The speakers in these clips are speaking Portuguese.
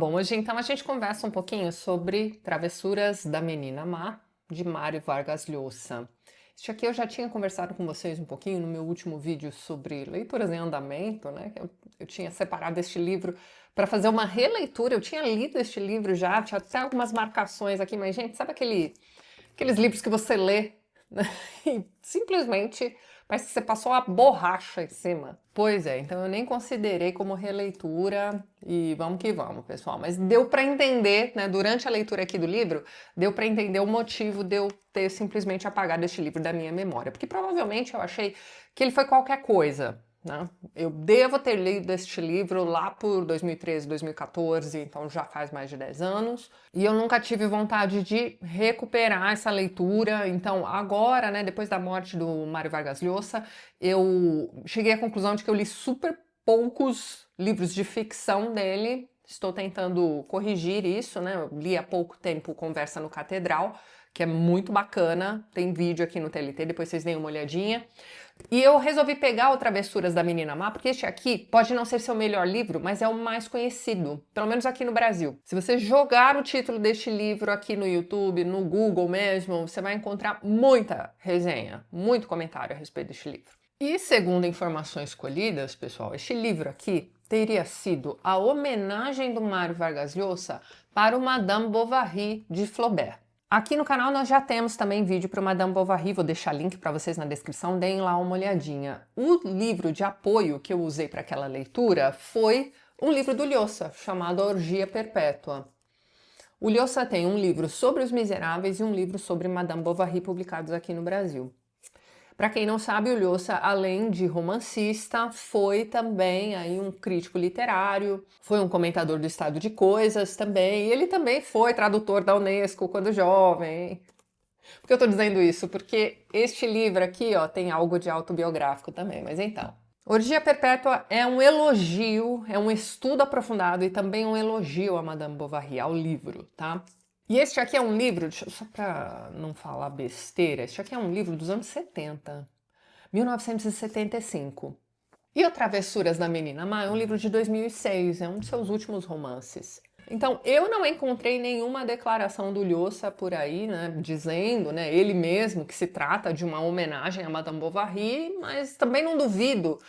bom, hoje então a gente conversa um pouquinho sobre Travessuras da Menina Má, de Mário Vargas Llosa. Este aqui eu já tinha conversado com vocês um pouquinho no meu último vídeo sobre leituras em andamento, né? Eu tinha separado este livro para fazer uma releitura, eu tinha lido este livro já, tinha até algumas marcações aqui, mas gente, sabe aqueles livros que você lê, né? E simplesmente parece que você passou a borracha em cima. Pois é, então eu nem considerei como releitura e vamos que vamos, pessoal. Mas deu para entender, né, durante a leitura aqui do livro, deu para entender o motivo de eu ter simplesmente apagado este livro da minha memória. Porque provavelmente eu achei que ele foi qualquer coisa, né? Eu devo ter lido este livro lá por 2013, 2014, então já faz mais de 10 anos. E eu nunca tive vontade de recuperar essa leitura. Então agora, né, depois da morte do Mário Vargas Llosa, eu cheguei à conclusão de que eu li super poucos livros de ficção dele. Estou tentando corrigir isso, né? Eu li há pouco tempo Conversa no Catedral, que é muito bacana. Tem vídeo aqui no TLT, depois vocês deem uma olhadinha. E eu resolvi pegar o Travessuras da Menina Má, porque este aqui pode não ser seu melhor livro, mas é o mais conhecido, pelo menos aqui no Brasil. Se você jogar o título deste livro aqui no YouTube, no Google mesmo, você vai encontrar muita resenha, muito comentário a respeito deste livro. E segundo informações colhidas, pessoal, este livro aqui teria sido a homenagem do Mário Vargas Llosa para o Madame Bovary de Flaubert. Aqui no canal nós já temos também vídeo para o Madame Bovary, vou deixar link para vocês na descrição, deem lá uma olhadinha. O livro de apoio que eu usei para aquela leitura foi um livro do Llosa, chamado A Orgia Perpétua. O Llosa tem um livro sobre Os Miseráveis e um livro sobre Madame Bovary publicados aqui no Brasil. Para quem não sabe, o Llosa, além de romancista, foi também aí um crítico literário, foi um comentador do estado de coisas também, e ele também foi tradutor da Unesco quando jovem. Por que eu estou dizendo isso? Porque este livro aqui, ó, tem algo de autobiográfico também, mas então. Orgia Perpétua é um elogio, é um estudo aprofundado e também um elogio a Madame Bovary, ao livro, tá? E este aqui é um livro, só para não falar besteira, este aqui é um livro dos anos 70, 1975. E o Travessuras da Menina Má é um livro de 2006, é um dos seus últimos romances. Então, eu não encontrei nenhuma declaração do Llosa por aí, né, dizendo, né, ele mesmo, que se trata de uma homenagem a Madame Bovary, mas também não duvido.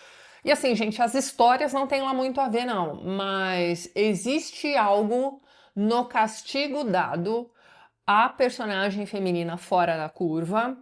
E assim, gente, as histórias não têm lá muito a ver, não, mas existe algo no castigo dado à personagem feminina fora da curva,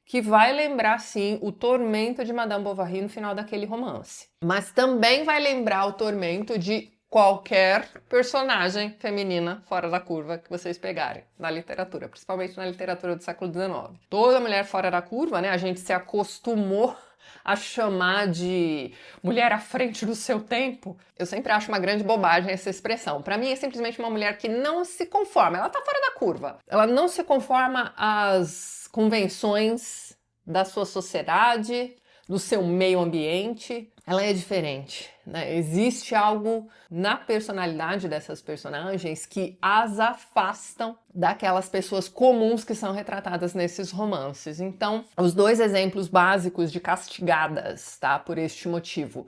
que vai lembrar, sim, o tormento de Madame Bovary no final daquele romance. Mas também vai lembrar o tormento de qualquer personagem feminina fora da curva que vocês pegarem na literatura, principalmente na literatura do século XIX. Toda mulher fora da curva, né, a gente se acostumou a chamar de mulher à frente do seu tempo. Eu sempre acho uma grande bobagem essa expressão. Para mim é simplesmente uma mulher que não se conforma, ela tá fora da curva. Ela não se conforma às convenções da sua sociedade, do seu meio ambiente. Ela é diferente, né? Existe algo na personalidade dessas personagens que as afastam daquelas pessoas comuns que são retratadas nesses romances. Então, os dois exemplos básicos de castigadas, tá, por este motivo,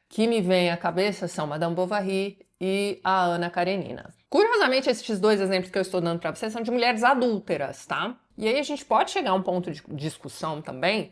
que me vem à cabeça são Madame Bovary e a Ana Karenina. Curiosamente, esses dois exemplos que eu estou dando para vocês são de mulheres adúlteras, tá? E aí a gente pode chegar a um ponto de discussão também,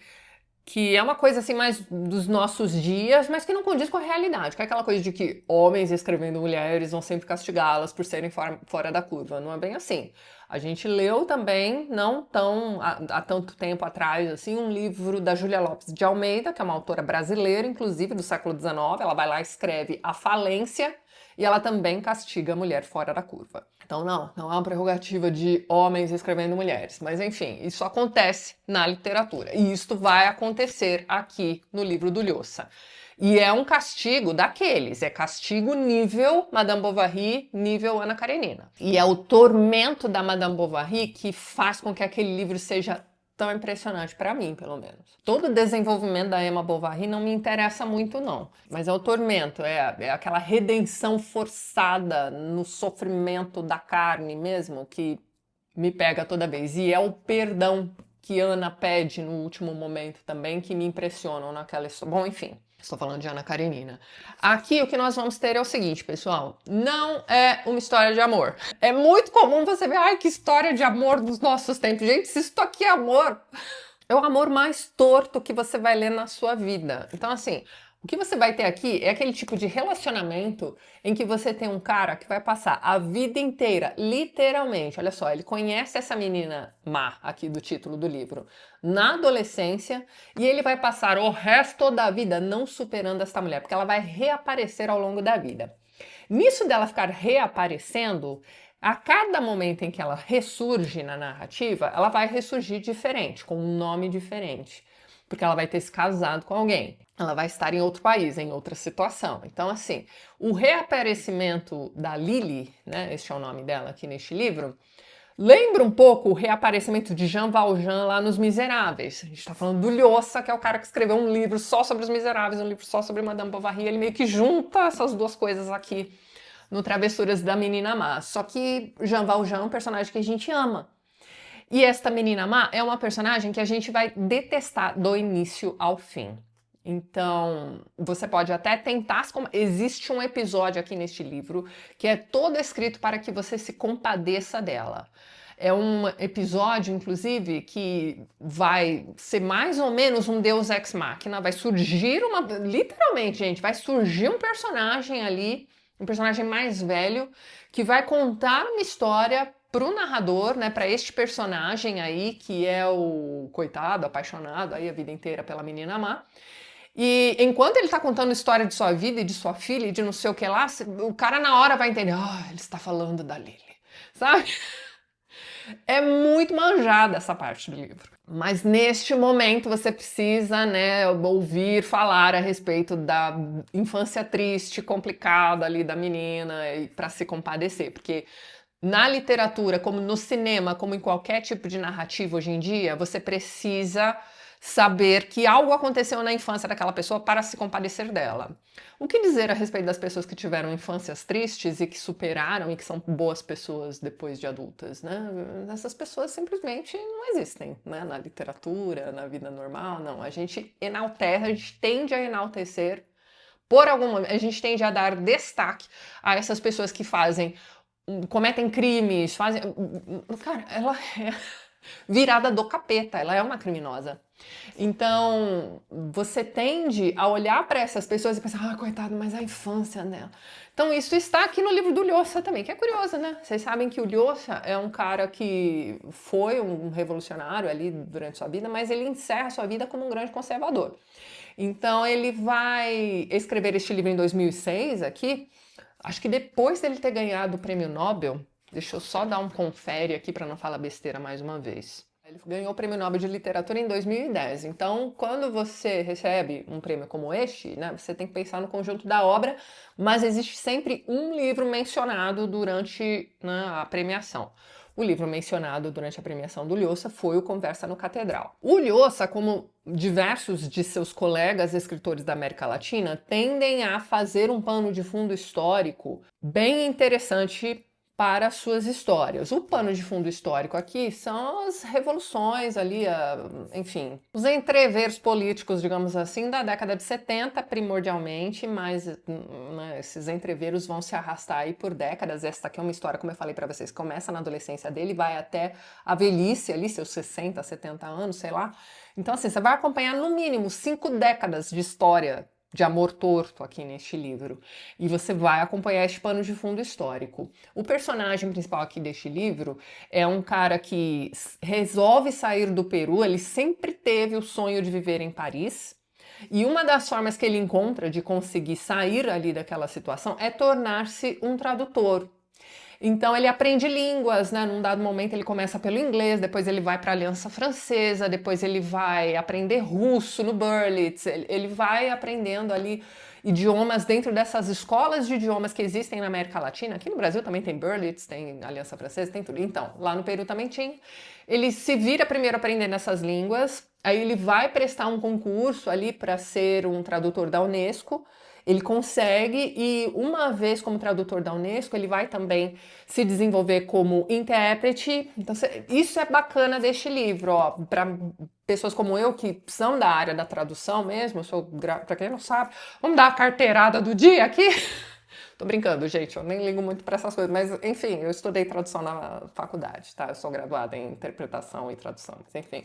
que é uma coisa assim mais dos nossos dias, mas que não condiz com a realidade, que é aquela coisa de que homens escrevendo mulheres vão sempre castigá-las por serem fora da curva. Não é bem assim. A gente leu também, não tão há tanto tempo atrás, assim, um livro da Júlia Lopes de Almeida, que é uma autora brasileira, inclusive do século XIX. Ela vai lá e escreve A Falência, e ela também castiga a mulher fora da curva. Então não é uma prerrogativa de homens escrevendo mulheres, mas enfim, isso acontece na literatura, e isto vai acontecer aqui no livro do Llosa. E é um castigo daqueles, é castigo nível Madame Bovary, nível Ana Karenina. E é o tormento da Madame Bovary que faz com que aquele livro seja tão impressionante para mim, pelo menos. Todo o desenvolvimento da Emma Bovary não me interessa muito, não. Mas é o tormento, é aquela redenção forçada no sofrimento da carne mesmo, que me pega toda vez. E é o perdão que Ana pede no último momento também, que me impressionam naquela história. Bom, enfim, estou falando de Ana Karenina. Aqui o que nós vamos ter é o seguinte, pessoal, não é uma história de amor. É muito comum você ver, ai, que história de amor dos nossos tempos. Gente, se isso aqui é amor, é o amor mais torto que você vai ler na sua vida. Então, assim, o que você vai ter aqui é aquele tipo de relacionamento em que você tem um cara que vai passar a vida inteira, literalmente, olha só, ele conhece essa menina má, aqui do título do livro, na adolescência, e ele vai passar o resto da vida não superando essa mulher, porque ela vai reaparecer ao longo da vida. Nisso dela ficar reaparecendo, a cada momento em que ela ressurge na narrativa, ela vai ressurgir diferente, com um nome diferente, porque ela vai ter se casado com alguém, ela vai estar em outro país, em outra situação. Então, assim, o reaparecimento da Lily, né, este é o nome dela aqui neste livro, lembra um pouco o reaparecimento de Jean Valjean lá nos Miseráveis. A gente está falando do Lhosa, que é o cara que escreveu um livro só sobre os Miseráveis, um livro só sobre Madame Bovary. Ele meio que junta essas duas coisas aqui no Travessuras da Menina Má. Só que Jean Valjean é um personagem que a gente ama. E esta menina má é uma personagem que a gente vai detestar do início ao fim. Então, você pode até tentar... Existe um episódio aqui neste livro que é todo escrito para que você se compadeça dela. É um episódio, inclusive, que vai ser mais ou menos um Deus Ex Machina. Vai surgir uma... Literalmente, gente, vai surgir um personagem ali, um personagem mais velho, que vai contar uma história pro narrador, né, para este personagem aí, que é o coitado, apaixonado aí a vida inteira pela menina má. E enquanto ele tá contando a história de sua vida e de sua filha e de não sei o que lá, o cara na hora vai entender, ele está falando da Lily, sabe? É muito manjada essa parte do livro. Mas neste momento você precisa, né, ouvir falar a respeito da infância triste, complicada ali da menina, para se compadecer, porque na literatura, como no cinema, como em qualquer tipo de narrativa hoje em dia, você precisa saber que algo aconteceu na infância daquela pessoa para se compadecer dela. O que dizer a respeito das pessoas que tiveram infâncias tristes e que superaram e que são boas pessoas depois de adultas, né? Essas pessoas simplesmente não existem, né? Na literatura, na vida normal, não. A gente enaltece, a gente tende a enaltecer por algum... A gente tende a dar destaque a essas pessoas que cometem crimes, fazem... Cara, ela é virada do capeta, ela é uma criminosa. Então, você tende a olhar para essas pessoas e pensar, coitado, mas a infância dela. Então, isso está aqui no livro do Lhosa também, que é curioso, né? Vocês sabem que o Lhosa é um cara que foi um revolucionário ali durante sua vida, mas ele encerra sua vida como um grande conservador. Então, ele vai escrever este livro em 2006 aqui, acho que depois dele ter ganhado o prêmio Nobel. Deixa eu só dar um confere aqui para não falar besteira mais uma vez. Ele ganhou o Prêmio Nobel de Literatura em 2010. Então, quando você recebe um prêmio como este, né, você tem que pensar no conjunto da obra, mas existe sempre um livro mencionado durante, né, a premiação. O livro mencionado durante a premiação do Lhosa foi o Conversa no Catedral. O Lhosa, como diversos de seus colegas escritores da América Latina, tendem a fazer um pano de fundo histórico bem interessante para suas histórias. O pano de fundo histórico aqui são as revoluções ali, enfim, os entreveros políticos, digamos assim, da década de 70, primordialmente, mas né, esses entreveros vão se arrastar aí por décadas. Esta aqui é uma história, como eu falei para vocês, começa na adolescência dele, vai até a velhice ali, seus 60, 70 anos, sei lá. Então, assim, você vai acompanhar no mínimo 5 décadas de história de amor torto aqui neste livro. E você vai acompanhar este pano de fundo histórico. O personagem principal aqui deste livro é um cara que resolve sair do Peru, ele sempre teve o sonho de viver em Paris, e uma das formas que ele encontra de conseguir sair ali daquela situação é tornar-se um tradutor. Então ele aprende línguas, né? Num dado momento ele começa pelo inglês, depois ele vai para a Aliança Francesa, depois ele vai aprender russo no Berlitz, ele vai aprendendo ali idiomas dentro dessas escolas de idiomas que existem na América Latina. Aqui no Brasil também tem Berlitz, tem Aliança Francesa, tem tudo. Então, lá no Peru também tinha. Ele se vira primeiro aprendendo essas línguas, Aí ele vai prestar um concurso ali para ser um tradutor da Unesco. Ele consegue e uma vez como tradutor da Unesco, ele vai também se desenvolver como intérprete. Então, isso é bacana deste livro, ó, para pessoas como eu que são da área da tradução mesmo. Eu sou, para quem não sabe, vamos dar a carteirada do dia aqui. Tô brincando, gente, eu nem ligo muito para essas coisas, mas enfim, eu estudei tradução na faculdade, tá? Eu sou graduada em interpretação e tradução, mas enfim,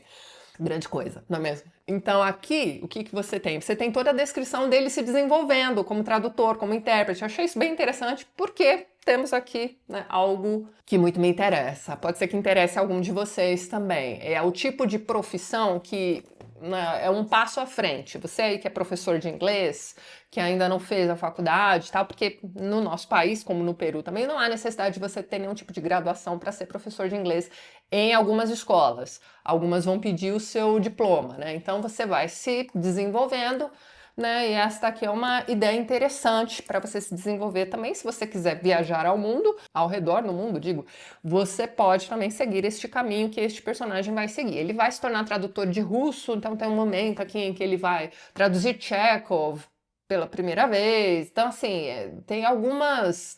grande coisa, não é mesmo? Então aqui, o que que você tem? Você tem toda a descrição dele se desenvolvendo como tradutor, como intérprete. Eu achei isso bem interessante porque temos aqui, né, algo que muito me interessa. Pode ser que interesse a algum de vocês também. É o tipo de profissão que, né, é um passo à frente. Você aí que é professor de inglês, que ainda não fez a faculdade e tal, porque no nosso país, como no Peru também, não há necessidade de você ter nenhum tipo de graduação para ser professor de inglês em algumas escolas. Algumas vão pedir o seu diploma, né? Então você vai se desenvolvendo, né? E esta aqui é uma ideia interessante para você se desenvolver também. Se você quiser viajar ao mundo, ao redor do mundo, digo, você pode também seguir este caminho que este personagem vai seguir. Ele vai se tornar tradutor de russo, então tem um momento aqui em que ele vai traduzir Chekhov pela primeira vez. Então, assim, tem algumas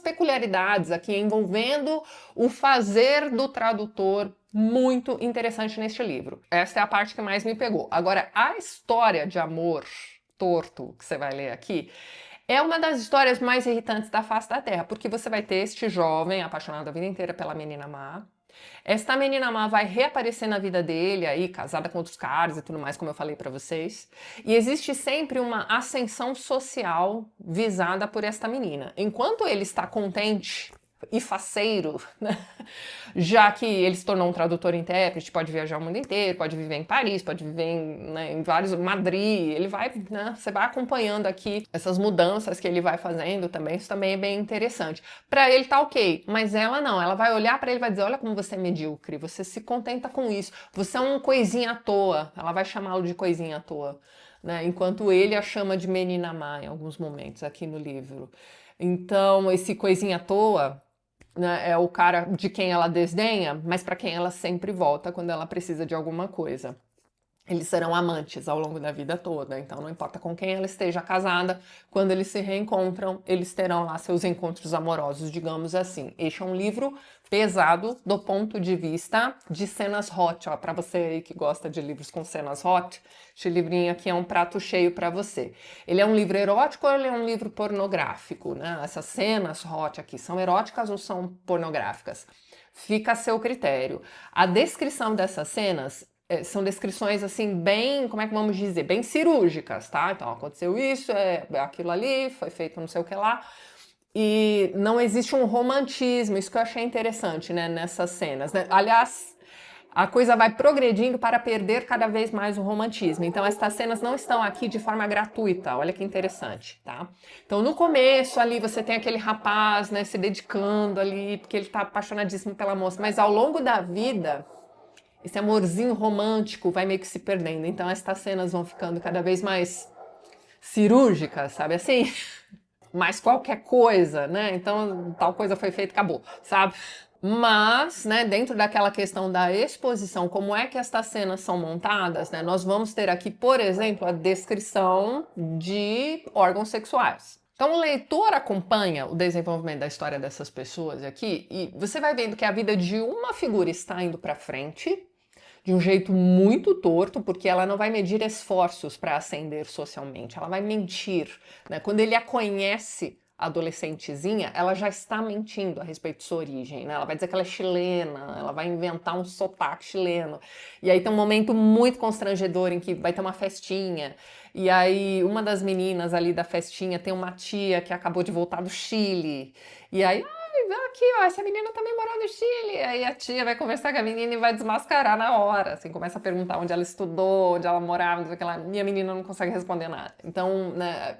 peculiaridades aqui envolvendo o fazer do tradutor muito interessante neste livro. Essa é a parte que mais me pegou. Agora, a história de amor torto que você vai ler aqui é uma das histórias mais irritantes da face da Terra, porque você vai ter este jovem apaixonado a vida inteira pela menina má. Esta menina má vai reaparecer na vida dele aí, casada com outros caras e tudo mais, como eu falei pra vocês. E existe sempre uma ascensão social visada por esta menina. Enquanto ele está contente e faceiro, né? Já que ele se tornou um tradutor e intérprete, pode viajar o mundo inteiro, pode viver em Paris, pode viver em, né, em vários, Madrid, ele vai, né, você vai acompanhando aqui essas mudanças que ele vai fazendo também, isso também é bem interessante. Para ele tá ok, mas ela não, ela vai olhar para ele e vai dizer, olha como você é medíocre, você se contenta com isso, você é um coisinha à toa, ela vai chamá-lo de coisinha à toa, né, enquanto ele a chama de menina má em alguns momentos aqui no livro. Então, esse coisinha à toa, né, é o cara de quem ela desdenha, mas para quem ela sempre volta quando ela precisa de alguma coisa. Eles serão amantes ao longo da vida toda, então não importa com quem ela esteja casada, quando eles se reencontram, eles terão lá seus encontros amorosos, digamos assim. Este é um livro pesado do ponto de vista de cenas hot, ó, para você aí que gosta de livros com cenas hot, este livrinho aqui é um prato cheio para você. Ele é um livro erótico ou ele é um livro pornográfico, né? Essas cenas hot aqui são eróticas ou são pornográficas? Fica a seu critério. A descrição dessas cenas são descrições assim bem, como é que vamos dizer, bem cirúrgicas, tá? Então aconteceu isso, aquilo ali, foi feito não sei o que lá. E não existe um romantismo, isso que eu achei interessante, né, nessas cenas, né? Aliás, a coisa vai progredindo para perder cada vez mais o romantismo. Então, estas cenas não estão aqui de forma gratuita. Olha que interessante, tá? Então, no começo ali, você tem aquele rapaz, né, se dedicando ali, porque ele tá apaixonadíssimo pela moça. Mas ao longo da vida, esse amorzinho romântico vai meio que se perdendo. Então, estas cenas vão ficando cada vez mais cirúrgicas, sabe assim? Mais qualquer coisa, né? Então, tal coisa foi feita, acabou, sabe? Mas, né, dentro daquela questão da exposição, como é que estas cenas são montadas, né? Nós vamos ter aqui, por exemplo, a descrição de órgãos sexuais. Então, o leitor acompanha o desenvolvimento da história dessas pessoas aqui e você vai vendo que a vida de uma figura está indo para frente de um jeito muito torto, porque ela não vai medir esforços para ascender socialmente, ela vai mentir, né? Quando ele a conhece, adolescentezinha, ela já está mentindo a respeito de sua origem, né? Ela vai dizer que ela é chilena, ela vai inventar um sotaque chileno. E aí tem um momento muito constrangedor em que vai ter uma festinha, e aí uma das meninas ali da festinha tem uma tia que acabou de voltar do Chile, e aí aqui, ó, essa menina também morou no Chile. Aí a tia vai conversar com a menina e vai desmascarar na hora, assim, começa a perguntar onde ela estudou, onde ela morava, não sei o que lá, e a menina não consegue responder nada. Então, né,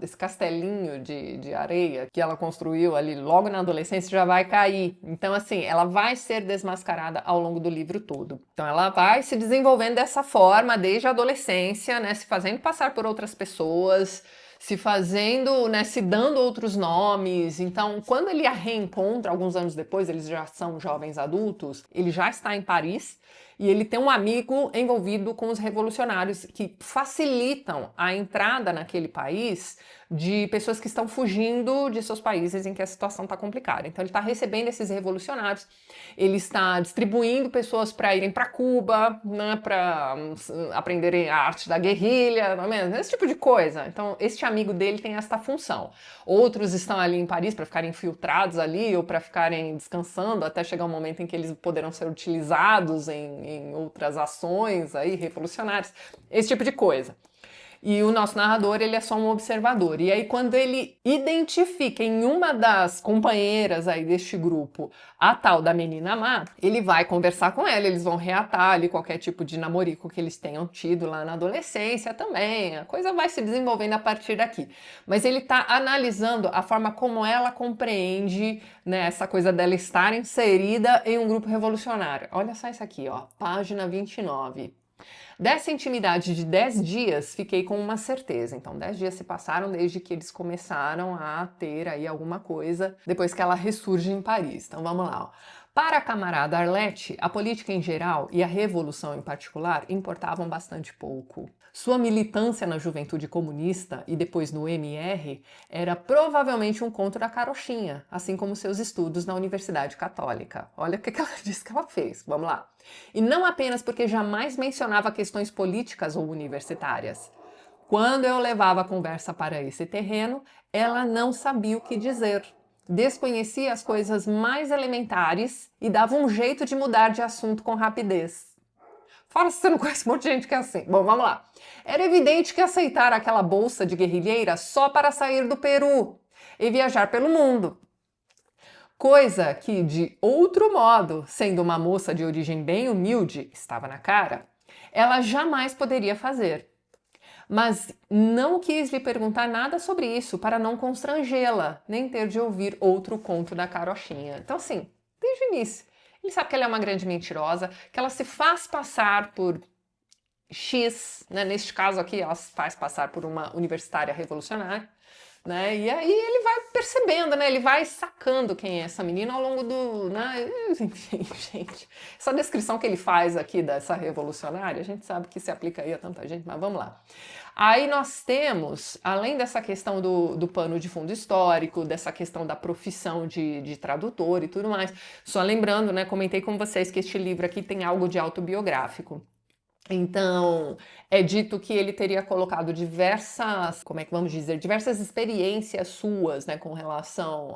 esse castelinho de areia que ela construiu ali logo na adolescência já vai cair. Então, assim, ela vai ser desmascarada ao longo do livro todo. Então, ela vai se desenvolvendo dessa forma desde a adolescência, né, se fazendo passar por outras pessoas, se fazendo, né, se dando outros nomes. Então, quando ele a reencontra, alguns anos depois, eles já são jovens adultos, ele já está em Paris, e ele tem um amigo envolvido com os revolucionários que facilitam a entrada naquele país de pessoas que estão fugindo de seus países em que a situação está complicada. Então ele está recebendo esses revolucionários, ele está distribuindo pessoas para irem para Cuba, né, para aprenderem a arte da guerrilha, não é mesmo? Esse tipo de coisa. Então este amigo dele tem esta função. Outros estão ali em Paris para ficarem infiltrados ali ou para ficarem descansando até chegar um momento em que eles poderão ser utilizados em outras ações aí revolucionárias, esse tipo de coisa. E o nosso narrador, ele é só um observador. E aí, quando ele identifica em uma das companheiras aí deste grupo a tal da menina má, ele vai conversar com ela, eles vão reatar ali qualquer tipo de namorico que eles tenham tido lá na adolescência também. A coisa vai se desenvolvendo a partir daqui. Mas ele está analisando a forma como ela compreende, né, essa coisa dela estar inserida em um grupo revolucionário. Olha só isso aqui, ó, página 29. Dessa intimidade de 10 dias, fiquei com uma certeza. Então, 10 dias se passaram desde que eles começaram a ter aí alguma coisa, depois que ela ressurge em Paris. Então, vamos lá, ó. Para a camarada Arlete, a política em geral e a revolução em particular importavam bastante pouco. Sua militância na juventude comunista e depois no MR era provavelmente um conto da carochinha, assim como seus estudos na Universidade Católica. Olha o que ela disse que ela fez. Vamos lá. E não apenas porque jamais mencionava questões políticas ou universitárias. Quando eu levava a conversa para esse terreno, ela não sabia o que dizer. Desconhecia as coisas mais elementares e dava um jeito de mudar de assunto com rapidez. Fala se você não conhece um monte de gente que é assim. Bom, vamos lá. Era evidente que aceitara aquela bolsa de guerrilheira só para sair do Peru e viajar pelo mundo. Coisa que, de outro modo, sendo uma moça de origem bem humilde, estava na cara, ela jamais poderia fazer. Mas não quis lhe perguntar nada sobre isso para não constrangê-la, nem ter de ouvir outro conto da carochinha. Então, assim, desde o início, ele sabe que ela é uma grande mentirosa, que ela se faz passar por X, né? Neste caso aqui, ela se faz passar por uma universitária revolucionária, né? E aí ele vai percebendo, né? Ele vai sacando quem é essa menina ao longo do, né? Enfim, gente, essa descrição que ele faz aqui dessa revolucionária, a gente sabe que se aplica aí a tanta gente, mas vamos lá. Aí nós temos, além dessa questão do pano de fundo histórico, dessa questão da profissão de tradutor e tudo mais, só lembrando, né? Comentei com vocês que este livro aqui tem algo de autobiográfico. Então, é dito que ele teria colocado diversas, como é que vamos dizer, diversas experiências suas, né, com relação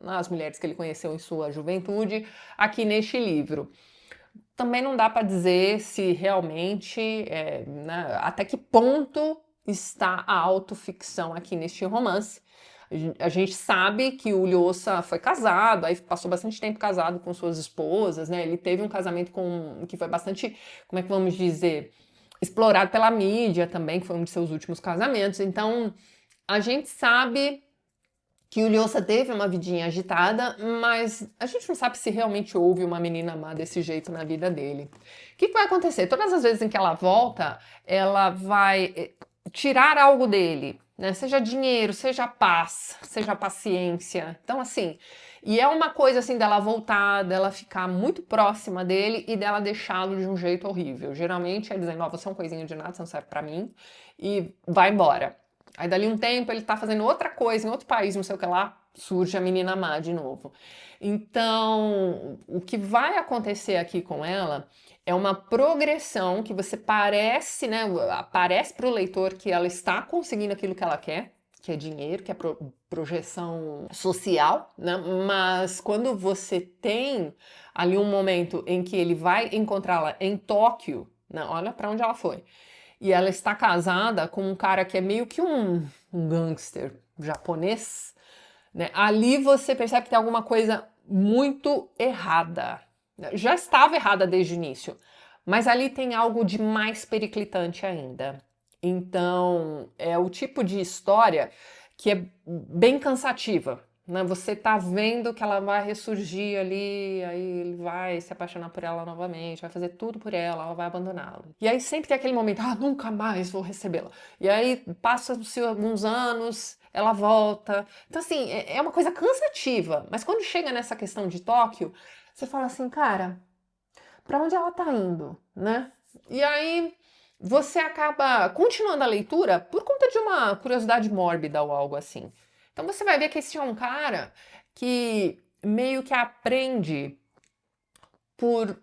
às mulheres que ele conheceu em sua juventude, aqui neste livro. Também não dá para dizer se realmente, né, até que ponto está a autoficção aqui neste romance. A gente sabe que o Lhosa foi casado, aí passou bastante tempo casado com suas esposas, né? Ele teve um casamento que foi bastante, como é que vamos dizer, explorado pela mídia também, que foi um de seus últimos casamentos. Então, a gente sabe que o Lhosa teve uma vidinha agitada, mas a gente não sabe se realmente houve uma menina má desse jeito na vida dele. O que vai acontecer? Todas as vezes em que ela volta, ela vai tirar algo dele, né? Seja dinheiro, seja paz, seja paciência. Então, assim, e é uma coisa assim dela voltar, dela ficar muito próxima dele e dela deixá-lo de um jeito horrível. Geralmente é dizendo, ó, você é um coisinho de nada, você não serve pra mim, e vai embora. Aí dali um tempo ele tá fazendo outra coisa em outro país, não sei o que lá, surge a menina má de novo. Então, o que vai acontecer aqui com ela é uma progressão que você parece, né, parece para o leitor que ela está conseguindo aquilo que ela quer, que é dinheiro, que é projeção social, né? Mas quando você tem ali um momento em que ele vai encontrá-la em Tóquio, né, olha para onde ela foi, e ela está casada com um cara que é meio que um gangster japonês, né? Ali você percebe que tem alguma coisa muito errada. Já estava errada desde o início, mas ali tem algo de mais periclitante ainda. Então, é o tipo de história que é bem cansativa, né? Você tá vendo que ela vai ressurgir ali, aí ele vai se apaixonar por ela novamente, vai fazer tudo por ela vai abandoná-lo. E aí sempre tem aquele momento, nunca mais vou recebê-la. E aí passam-se alguns anos, ela volta. Então, assim, é uma coisa cansativa. Mas quando chega nessa questão de Tóquio, você fala assim, cara, para onde ela tá indo, né? E aí você acaba continuando a leitura por conta de uma curiosidade mórbida ou algo assim. Então você vai ver que esse é um cara que meio que aprende por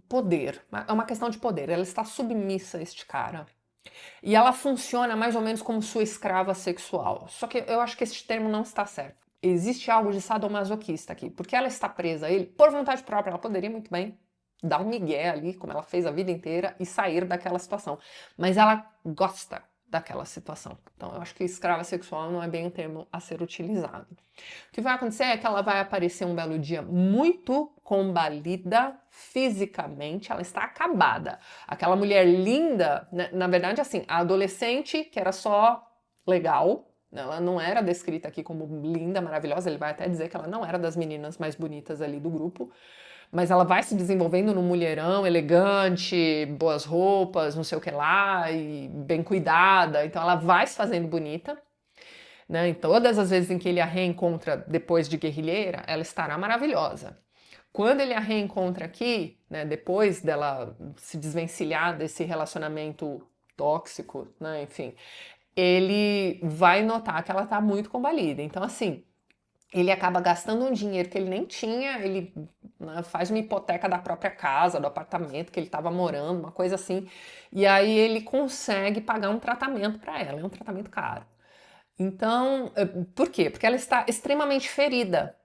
poder. É uma questão de poder. Ela está submissa a este cara. E ela funciona mais ou menos como sua escrava sexual. Só que eu acho que esse termo não está certo. Existe algo de sadomasoquista aqui, porque ela está presa a ele por vontade própria. Ela poderia muito bem dar um migué ali, como ela fez a vida inteira, e sair daquela situação. Mas ela gosta daquela situação. Então eu acho que escrava sexual não é bem o termo a ser utilizado. O que vai acontecer é que ela vai aparecer um belo dia muito combalida fisicamente, ela está acabada. Aquela mulher linda, né, na verdade, assim, a adolescente que era só legal, ela não era descrita aqui como linda, maravilhosa, ele vai até dizer que ela não era das meninas mais bonitas ali do grupo, mas ela vai se desenvolvendo num mulherão elegante, boas roupas, não sei o que lá, e bem cuidada, então ela vai se fazendo bonita. Né? Em todas as vezes em que ele a reencontra depois de guerrilheira, ela estará maravilhosa. Quando ele a reencontra aqui, né, depois dela se desvencilhar desse relacionamento tóxico, né, enfim, ele vai notar que ela está muito combalida. Então, assim, ele acaba gastando um dinheiro que ele nem tinha, ele, né, faz uma hipoteca da própria casa, do apartamento que ele estava morando, uma coisa assim, e aí ele consegue pagar um tratamento para ela, é um tratamento caro. Então, por quê? Porque ela está extremamente ferida.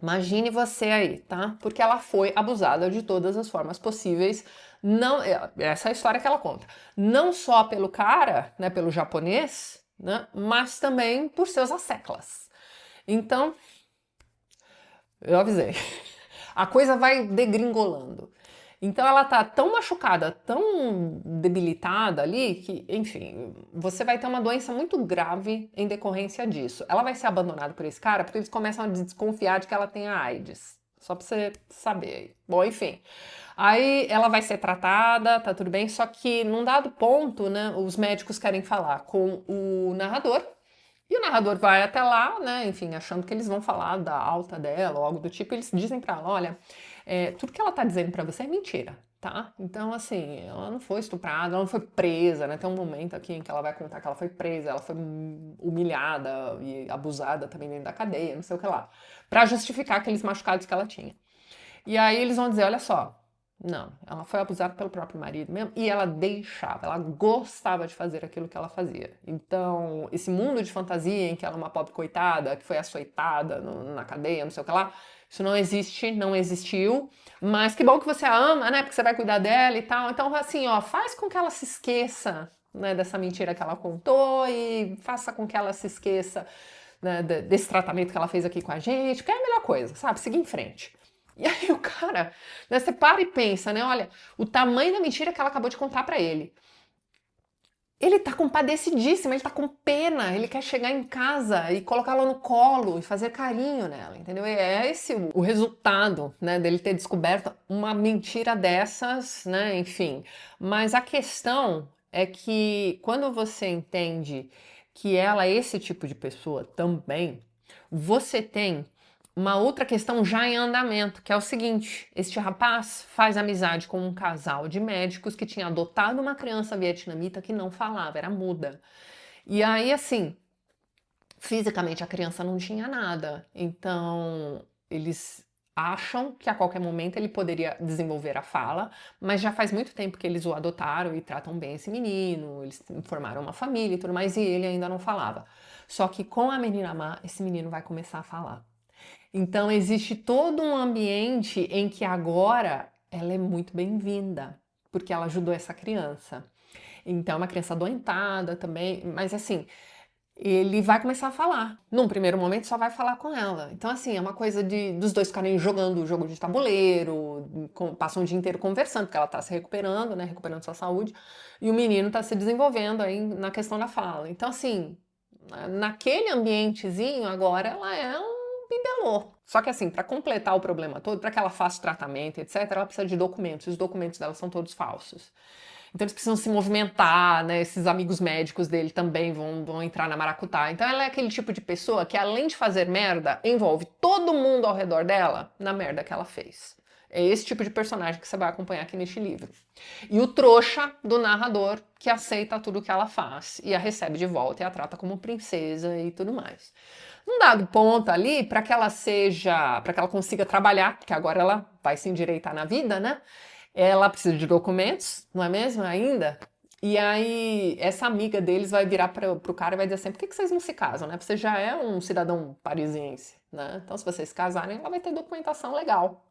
Imagine você aí, tá? Porque ela foi abusada de todas as formas possíveis. Não, essa é a história que ela conta. Não só pelo cara, né, pelo japonês, né, mas também por seus asseclas. Então, eu avisei. A coisa vai degringolando. Então ela tá tão machucada, tão debilitada ali, que, enfim, você vai ter uma doença muito grave em decorrência disso. Ela vai ser abandonada por esse cara porque eles começam a desconfiar de que ela tenha AIDS. Só pra você saber. Bom, enfim. Aí ela vai ser tratada, tá tudo bem, só que num dado ponto, né, os médicos querem falar com o narrador. E o narrador vai até lá, né, enfim, achando que eles vão falar da alta dela ou algo do tipo, eles dizem pra ela, olha, tudo que ela tá dizendo pra você é mentira, tá? Então, assim, ela não foi estuprada, ela não foi presa, né? Tem um momento aqui em que ela vai contar que ela foi presa, ela foi humilhada e abusada também dentro da cadeia, não sei o que lá, pra justificar aqueles machucados que ela tinha. E aí eles vão dizer, olha só, não, ela foi abusada pelo próprio marido mesmo e ela deixava, ela gostava de fazer aquilo que ela fazia. Então, esse mundo de fantasia em que ela é uma pobre coitada, que foi açoitada na cadeia, não sei o que lá, isso não existe, não existiu. Mas que bom que você a ama, né? Porque você vai cuidar dela e tal. Então, assim, ó, faz com que ela se esqueça, né, dessa mentira que ela contou e faça com que ela se esqueça, né, desse tratamento que ela fez aqui com a gente, porque é a melhor coisa, sabe? Seguir em frente. E aí o cara, né, você para e pensa, né? Olha, o tamanho da mentira que ela acabou de contar pra ele. Ele tá compadecidíssimo, ele tá com pena, ele quer chegar em casa e colocá-la no colo e fazer carinho nela, entendeu? E é esse o resultado, né, dele ter descoberto uma mentira dessas, né, enfim. Mas a questão é que quando você entende que ela é esse tipo de pessoa também, você tem uma outra questão já em andamento, que é o seguinte: este rapaz faz amizade com um casal de médicos que tinha adotado uma criança vietnamita que não falava, era muda. E aí, assim, fisicamente a criança não tinha nada. Então, eles acham que a qualquer momento ele poderia desenvolver a fala, mas já faz muito tempo que eles o adotaram e tratam bem esse menino, eles formaram uma família e tudo mais, e ele ainda não falava. Só que com a menina má, esse menino vai começar a falar. Então existe todo um ambiente em que agora ela é muito bem-vinda, porque ela ajudou essa criança. Então é uma criança adoentada também, mas assim, ele vai começar a falar. Num primeiro momento só vai falar com ela. Então assim, é uma coisa dos dois ficarem jogando o jogo de tabuleiro, passam o dia inteiro conversando, porque ela tá se recuperando, né, recuperando sua saúde, e o menino tá se desenvolvendo aí na questão da fala. Então assim, naquele ambientezinho agora ela é um bibelô. Só que assim, para completar o problema todo, para que ela faça o tratamento, etc., ela precisa de documentos. E os documentos dela são todos falsos. Então eles precisam se movimentar, né? Esses amigos médicos dele também vão entrar na maracutá. Então ela é aquele tipo de pessoa que, além de fazer merda, envolve todo mundo ao redor dela na merda que ela fez. É esse tipo de personagem que você vai acompanhar aqui neste livro. E o trouxa do narrador, que aceita tudo que ela faz e a recebe de volta e a trata como princesa e tudo mais. Num dado ponto ali, para que ela consiga trabalhar, porque agora ela vai se endireitar na vida, né? Ela precisa de documentos, não é mesmo? Ainda. E aí, essa amiga deles vai virar pro cara e vai dizer assim: por que vocês não se casam, né? Você já é um cidadão parisiense, né? Então, se vocês se casarem, ela vai ter documentação legal.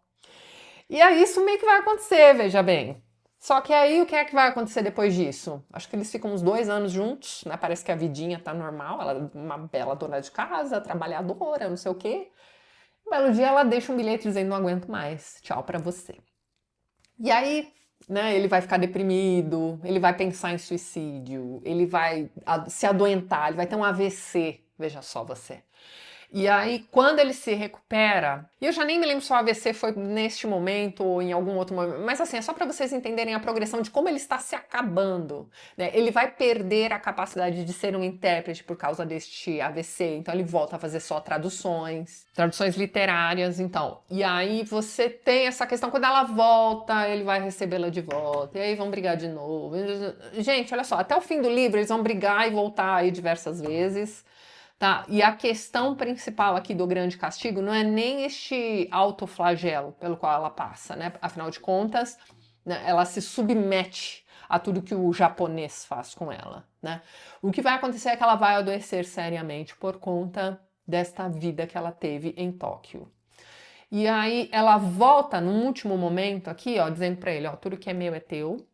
E aí, isso meio que vai acontecer, veja bem. Só que aí, o que é que vai acontecer depois disso? Acho que eles ficam uns 2 anos juntos, né? Parece que a vidinha tá normal, ela é uma bela dona de casa, trabalhadora, não sei o quê. Um belo dia, ela deixa um bilhete dizendo: não aguento mais, tchau pra você. E aí, né, ele vai ficar deprimido, ele vai pensar em suicídio, ele vai se adoentar, ele vai ter um AVC, veja só você. E aí, quando ele se recupera, e eu já nem me lembro se o AVC foi neste momento ou em algum outro momento, mas assim, é só para vocês entenderem a progressão de como ele está se acabando, né? Ele vai perder a capacidade de ser um intérprete por causa deste AVC, então ele volta a fazer só traduções literárias, então. E aí você tem essa questão, quando ela volta, ele vai recebê-la de volta, e aí vão brigar de novo. Gente, olha só, até o fim do livro eles vão brigar e voltar aí diversas vezes. Tá? E a questão principal aqui do grande castigo não é nem este autoflagelo pelo qual ela passa, né? Afinal de contas, né, ela se submete a tudo que o japonês faz com ela, né? O que vai acontecer é que ela vai adoecer seriamente por conta desta vida que ela teve em Tóquio. E aí ela volta num último momento aqui, ó, dizendo para ele, ó, tudo que é meu é teu,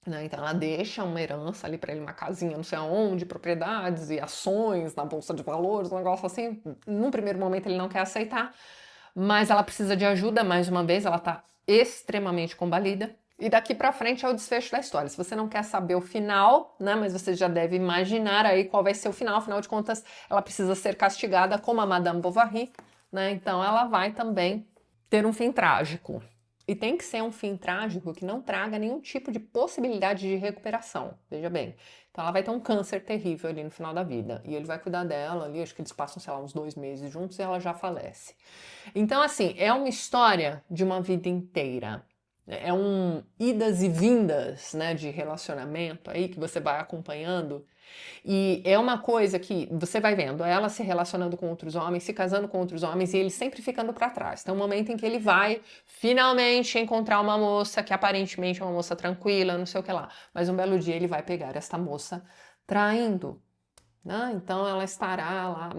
né? Então ela deixa uma herança ali para ele, uma casinha não sei aonde, propriedades e ações na bolsa de valores, um negócio assim. Num primeiro momento ele não quer aceitar, mas ela precisa de ajuda, mais uma vez, ela tá extremamente combalida. E daqui para frente é o desfecho da história. Se você não quer saber o final, né, mas você já deve imaginar aí qual vai ser o final, afinal de contas, ela precisa ser castigada como a Madame Bovary, né? Então ela vai também ter um fim trágico. E tem que ser um fim trágico que não traga nenhum tipo de possibilidade de recuperação, veja bem. Então ela vai ter um câncer terrível ali no final da vida. E ele vai cuidar dela ali, acho que eles passam, sei lá, uns 2 meses juntos e ela já falece. Então, assim, é uma história de uma vida inteira. É um idas e vindas, né, de relacionamento aí que você vai acompanhando. E é uma coisa que você vai vendo ela se relacionando com outros homens, se casando com outros homens e ele sempre ficando para trás. Tem um momento em que ele vai finalmente encontrar uma moça que aparentemente é uma moça tranquila, não sei o que lá. Mas um belo dia ele vai pegar esta moça traindo. Né? Então ela estará lá,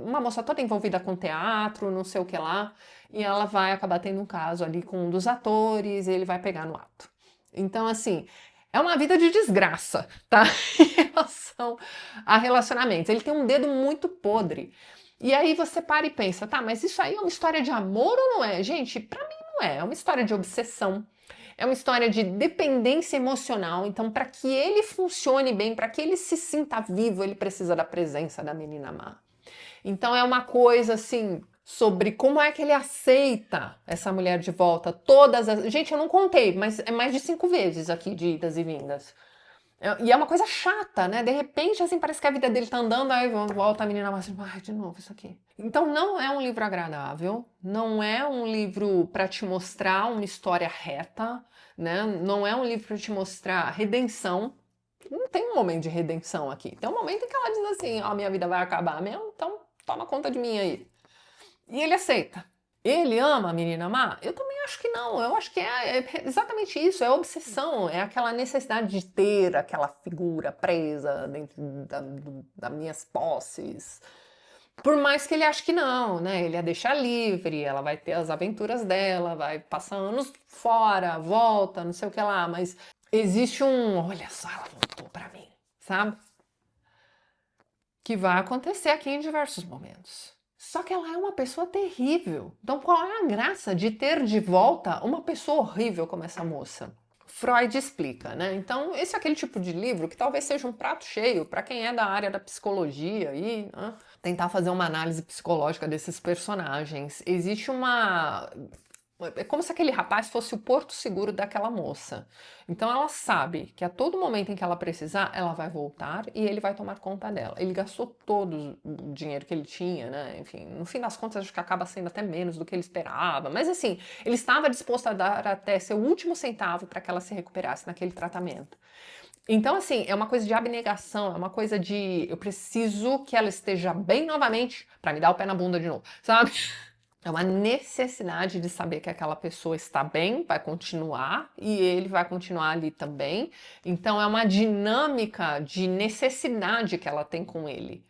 uma moça toda envolvida com teatro, não sei o que lá, e ela vai acabar tendo um caso ali com um dos atores e ele vai pegar no ato. Então, assim, é uma vida de desgraça, tá? Em relação a relacionamentos. Ele tem um dedo muito podre. E aí você para e pensa, tá, mas isso aí é uma história de amor ou não é? Gente, pra mim não é. É uma história de obsessão. É uma história de dependência emocional. Então, para que ele funcione bem, para que ele se sinta vivo, ele precisa da presença da menina má. Então, é uma coisa assim sobre como é que ele aceita essa mulher de volta. Gente, eu não contei, mas é mais de 5 vezes aqui de idas e vindas. E é uma coisa chata, né? De repente, assim, parece que a vida dele tá andando, aí volta a menina mais, ai, de novo isso aqui. Então, não é um livro agradável, não é um livro para te mostrar uma história reta, né? Não é um livro para te mostrar redenção. Não tem um momento de redenção aqui. Tem um momento em que ela diz assim, ó, minha vida vai acabar mesmo, então toma conta de mim aí. E ele aceita. Ele ama a menina má? Eu também acho que não. Eu acho que é exatamente isso. É obsessão. É aquela necessidade de ter aquela figura presa dentro das minhas posses. Por mais que ele ache que não, né? Ele a deixa livre, ela vai ter as aventuras dela, vai passar anos fora, volta, não sei o que lá. Mas existe olha só, ela voltou pra mim, sabe? Que vai acontecer aqui em diversos momentos. Só que ela é uma pessoa terrível. Então, qual é a graça de ter de volta uma pessoa horrível como essa moça? Freud explica, né? Então, esse é aquele tipo de livro que talvez seja um prato cheio para quem é da área da psicologia e tentar fazer uma análise psicológica desses personagens. Existe uma É como se aquele rapaz fosse o porto seguro daquela moça. Então ela sabe que a todo momento em que ela precisar, ela vai voltar e ele vai tomar conta dela. Ele gastou todo o dinheiro que ele tinha, né? Enfim, no fim das contas, acho que acaba sendo até menos do que ele esperava. Mas assim, ele estava disposto a dar até seu último centavo para que ela se recuperasse naquele tratamento. Então, assim, é uma coisa de abnegação, é uma coisa de eu preciso que ela esteja bem novamente para me dar o pé na bunda de novo, sabe? É uma necessidade de saber que aquela pessoa está bem, vai continuar e ele vai continuar ali também. Então é uma dinâmica de necessidade que ela tem com ele.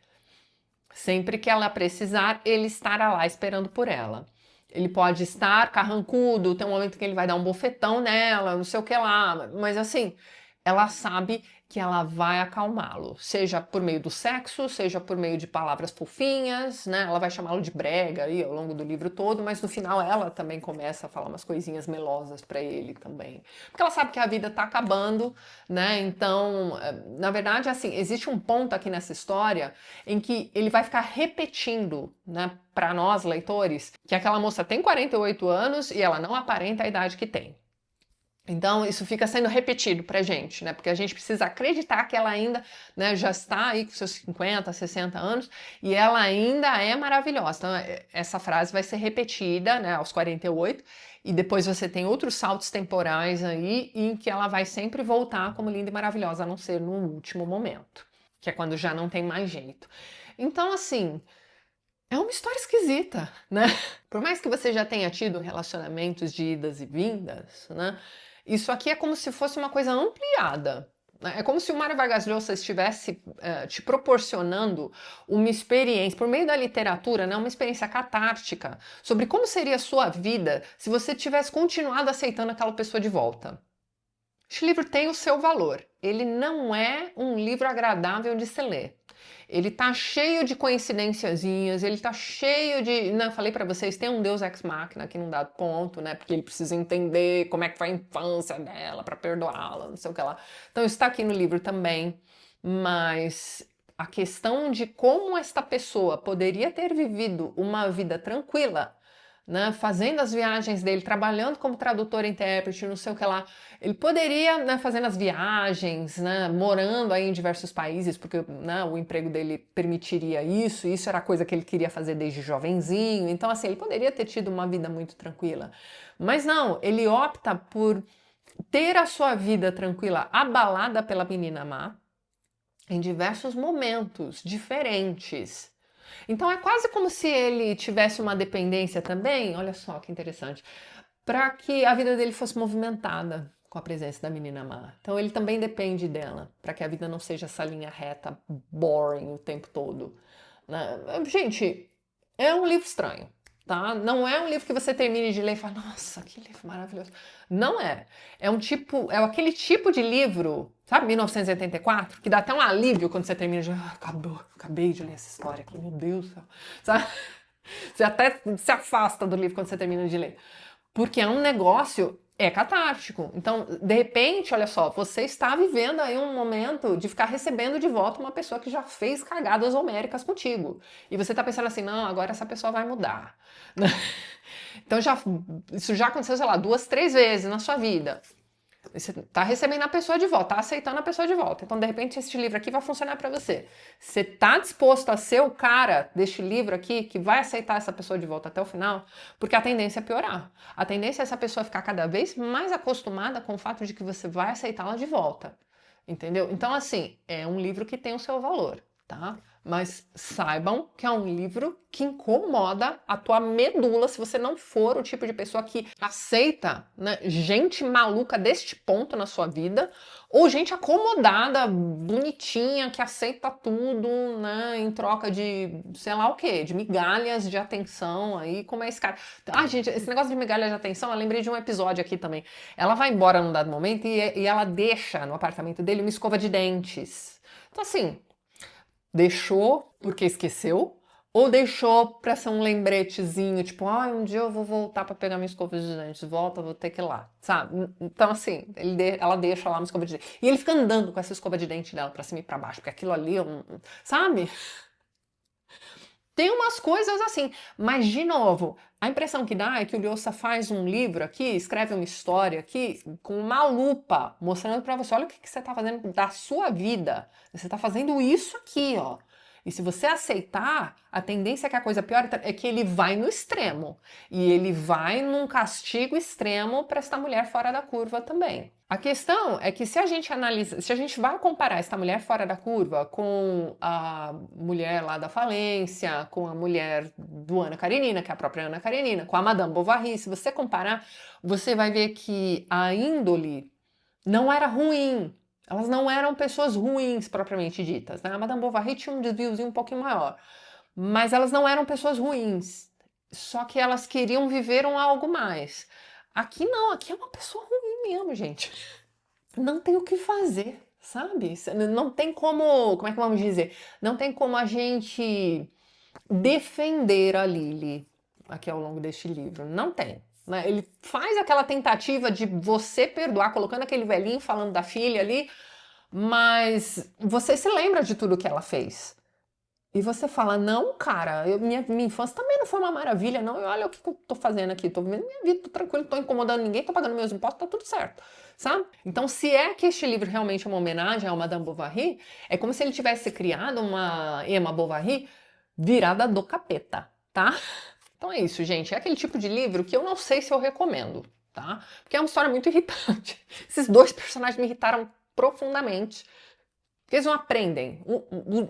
Sempre que ela precisar, ele estará lá esperando por ela. Ele pode estar carrancudo, tem um momento que ele vai dar um bofetão nela, não sei o que lá, mas assim, ela sabe que ela vai acalmá-lo, seja por meio do sexo, seja por meio de palavras fofinhas, né? Ela vai chamá-lo de brega aí ao longo do livro todo, mas no final ela também começa a falar umas coisinhas melosas para ele também. Porque ela sabe que a vida tá acabando, né? Então, na verdade, assim, existe um ponto aqui nessa história em que ele vai ficar repetindo, né, para nós leitores, que aquela moça tem 48 anos e ela não aparenta a idade que tem. Então, isso fica sendo repetido pra gente, né? Porque a gente precisa acreditar que ela ainda, né, já está aí com seus 50, 60 anos e ela ainda é maravilhosa. Então, essa frase vai ser repetida, né, aos 48, e depois você tem outros saltos temporais aí em que ela vai sempre voltar como linda e maravilhosa, a não ser no último momento, que é quando já não tem mais jeito. Então, assim, é uma história esquisita, né? Por mais que você já tenha tido relacionamentos de idas e vindas, né? Isso aqui é como se fosse uma coisa ampliada, né? É como se o Mário Vargas Llosa estivesse te proporcionando uma experiência, por meio da literatura, né? Uma experiência catártica sobre como seria a sua vida se você tivesse continuado aceitando aquela pessoa de volta. Este livro tem o seu valor. Ele não é um livro agradável de se ler. Ele tá cheio de coincidênciazinhas, ele tá cheio de, né, falei para vocês, tem um Deus ex machina aqui num dado ponto, né, porque ele precisa entender como é que foi a infância dela para perdoá-la, não sei o que lá. Então isso tá aqui no livro também, mas a questão de como esta pessoa poderia ter vivido uma vida tranquila, né, fazendo as viagens dele, trabalhando como tradutor e intérprete, não sei o que lá. Ele poderia, né, fazendo as viagens, né, morando aí em diversos países, porque, né, o emprego dele permitiria isso era coisa que ele queria fazer desde jovenzinho. Então, assim, ele poderia ter tido uma vida muito tranquila. Mas não, ele opta por ter a sua vida tranquila abalada pela menina má em diversos momentos diferentes. Então é quase como se ele tivesse uma dependência também, olha só que interessante, para que a vida dele fosse movimentada com a presença da menina má. Então ele também depende dela, para que a vida não seja essa linha reta, boring o tempo todo, né? Gente, é um livro estranho, tá? Não é um livro que você termine de ler e fala, nossa, que livro maravilhoso. Não é. É aquele tipo de livro, sabe, 1984, que dá até um alívio quando você termina de, acabei de ler essa história aqui, meu Deus do céu, sabe? Você até se afasta do livro quando você termina de ler. Porque é um negócio, é catártico. Então, de repente, olha só, você está vivendo aí um momento de ficar recebendo de volta uma pessoa que já fez cagadas homéricas contigo. E você está pensando assim, não, agora essa pessoa vai mudar. Então, isso já aconteceu, sei lá, 2, 3 vezes na sua vida. Você tá recebendo a pessoa de volta, tá aceitando a pessoa de volta. Então, de repente, esse livro aqui vai funcionar para você. Você tá disposto a ser o cara deste livro aqui que vai aceitar essa pessoa de volta até o final? Porque a tendência é piorar. A tendência é essa pessoa ficar cada vez mais acostumada com o fato de que você vai aceitá-la de volta. Entendeu? Então, assim, é um livro que tem o seu valor, tá? Mas saibam que é um livro que incomoda a tua medula se você não for o tipo de pessoa que aceita, né, gente maluca deste ponto na sua vida, ou gente acomodada, bonitinha, que aceita tudo, né, em troca de, sei lá o quê, de migalhas de atenção aí, como é esse cara. Ah, gente, esse negócio de migalhas de atenção, eu lembrei de um episódio aqui também. Ela vai embora num dado momento e ela deixa no apartamento dele uma escova de dentes. Então, assim, deixou porque esqueceu, ou deixou pra ser um lembretezinho, tipo, um dia eu vou voltar pra pegar minha escova de dentes, volta, vou ter que ir lá, sabe? Então, assim, ela deixa lá uma escova de dente. E ele fica andando com essa escova de dente dela pra cima e pra baixo, porque aquilo ali, sabe? Tem umas coisas assim, mas de novo, a impressão que dá é que o Lhosa faz um livro aqui, escreve uma história aqui, com uma lupa, mostrando pra você, olha o que que você tá fazendo da sua vida. Você tá fazendo isso aqui, ó. E se você aceitar, a tendência é que a coisa pior é que ele vai no extremo. E ele vai num castigo extremo para esta mulher fora da curva também. A questão é que se a gente analisa, se a gente vai comparar esta mulher fora da curva com a mulher lá da falência, com a mulher do Ana Karenina, que é a própria Ana Karenina, com a Madame Bovary, se você comparar, você vai ver que a índole não era ruim. Elas não eram pessoas ruins, propriamente ditas, né? A Madame Bovary tinha um desviozinho um pouquinho maior, mas elas não eram pessoas ruins. Só que elas queriam viver um algo mais. Aqui não, aqui é uma pessoa ruim mesmo, gente. Não tem o que fazer, sabe? Não tem como é que vamos dizer? Não tem como a gente defender a Lily aqui ao longo deste livro. Não tem. Né? Ele faz aquela tentativa de você perdoar, colocando aquele velhinho falando da filha ali, mas você se lembra de tudo que ela fez. E você fala, não, cara, minha infância também não foi uma maravilha, não. E olha o que eu tô fazendo aqui, tô vivendo minha vida, tô tranquilo, não tô incomodando ninguém, tô pagando meus impostos, tá tudo certo, sabe? Então, se é que este livro realmente é uma homenagem a Madame Bovary, é como se ele tivesse criado uma Emma Bovary virada do capeta, tá? Então é isso, gente. É aquele tipo de livro que eu não sei se eu recomendo, tá? Porque é uma história muito irritante. Esses dois personagens me irritaram profundamente. Porque eles não aprendem.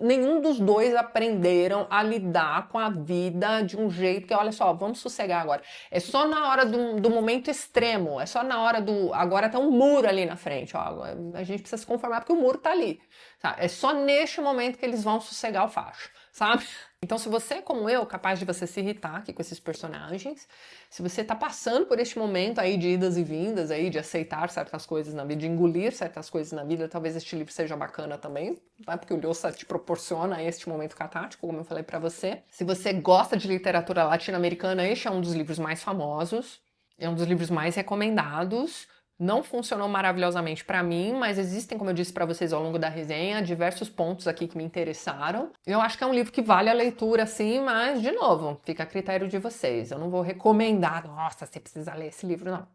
Nenhum dos dois aprenderam a lidar com a vida de um jeito que, olha só, vamos sossegar agora. É só na hora do momento extremo, é só na hora do. Agora tem um muro ali na frente, ó. A gente precisa se conformar porque o muro tá ali. Sabe? É só neste momento que eles vão sossegar o facho, sabe? Então, se você é como eu, capaz de você se irritar aqui com esses personagens, se você tá passando por este momento aí de idas e vindas, aí de aceitar certas coisas na vida, de engolir certas coisas na vida, talvez este livro seja bacana também, tá? Porque o Lhosa te proporciona este momento catártico, como eu falei pra você. Se você gosta de literatura latino-americana, este é um dos livros mais famosos, é um dos livros mais recomendados. Não funcionou maravilhosamente para mim, mas existem, como eu disse para vocês ao longo da resenha, diversos pontos aqui que me interessaram. Eu acho que é um livro que vale a leitura, sim, mas, de novo, fica a critério de vocês. Eu não vou recomendar, nossa, você precisa ler esse livro, não.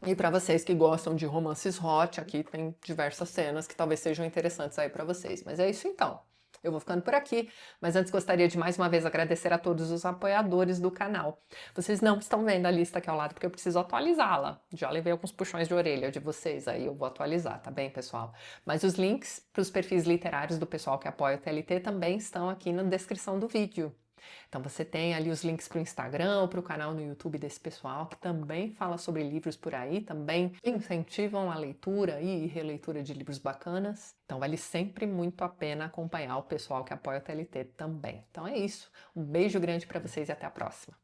E para vocês que gostam de romances hot, aqui tem diversas cenas que talvez sejam interessantes aí para vocês. Mas é isso então. Eu vou ficando por aqui, mas antes gostaria de mais uma vez agradecer a todos os apoiadores do canal. Vocês não estão vendo a lista aqui ao lado porque eu preciso atualizá-la. Já levei alguns puxões de orelha de vocês, aí eu vou atualizar, tá bem, pessoal? Mas os links para os perfis literários do pessoal que apoia o TLT também estão aqui na descrição do vídeo. Então você tem ali os links para o Instagram, para o canal no YouTube desse pessoal que também fala sobre livros por aí, também incentivam a leitura e releitura de livros bacanas. Então vale sempre muito a pena acompanhar o pessoal que apoia o TLT também. Então é isso. Um beijo grande para vocês e até a próxima.